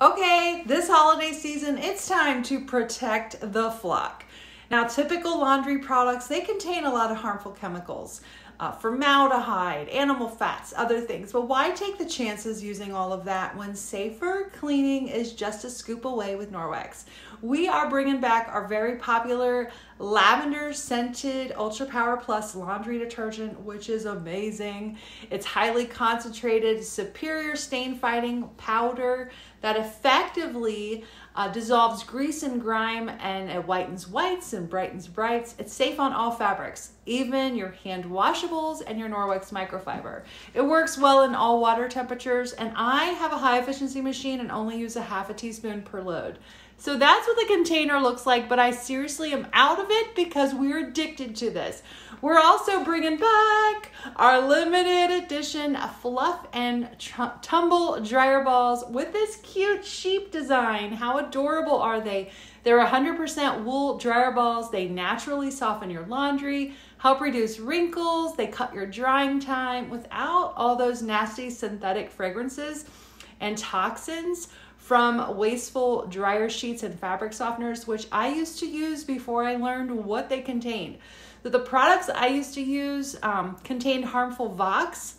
Okay, this holiday season, it's time to protect the flock. Now, typical laundry products, they contain a lot of harmful chemicals, formaldehyde, animal fats, other things. But why take the chances using all of that when safer cleaning is just a scoop away with Norwex? We are bringing back our very popular Lavender scented Ultra Power Plus laundry detergent, which is amazing. It's highly concentrated, superior stain fighting powder that effectively dissolves grease and grime, and it whitens whites and brightens brights. It's safe on all fabrics, even your hand washables and your Norwex microfiber. It works well in all water temperatures, and I have a high efficiency machine and only use a half a teaspoon per load. So that's what the container looks like, but I seriously am out of it because we're addicted to this. We're also bringing back our limited edition fluff and tumble dryer balls with this cute sheep design. How adorable are they? They're 100% wool dryer balls. They naturally soften your laundry, help reduce wrinkles. They cut your drying time without all those nasty synthetic fragrances and toxins from wasteful dryer sheets and fabric softeners, which I used to use before I learned what they contained. So the products I used to use contained harmful VOCs,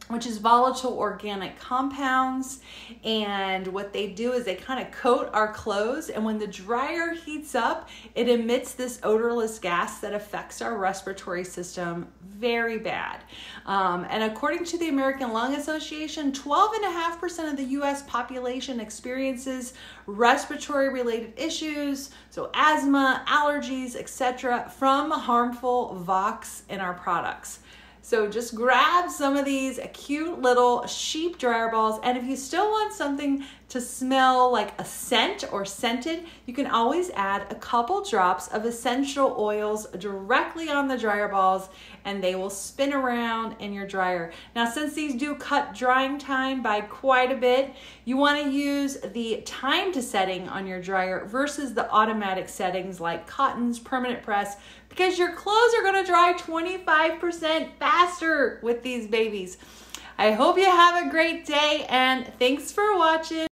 which is volatile organic compounds. And what they do is they kind of coat our clothes, and when the dryer heats up, it emits this odorless gas that affects our respiratory system very bad. And according to the American Lung Association, 12.5% of the US population experiences respiratory related issues, so asthma, allergies, etc., from harmful VOCs in our products. So just grab some of these cute little sheep dryer balls, and if you still want something to smell like a scent or scented, you can always add a couple drops of essential oils directly on the dryer balls, and they will spin around in your dryer. Now, since these do cut drying time by quite a bit, you want to use the timed setting on your dryer versus the automatic settings like Cotton's permanent press, because your clothes are going to dry 25% faster with these babies. I hope you have a great day, and thanks for watching.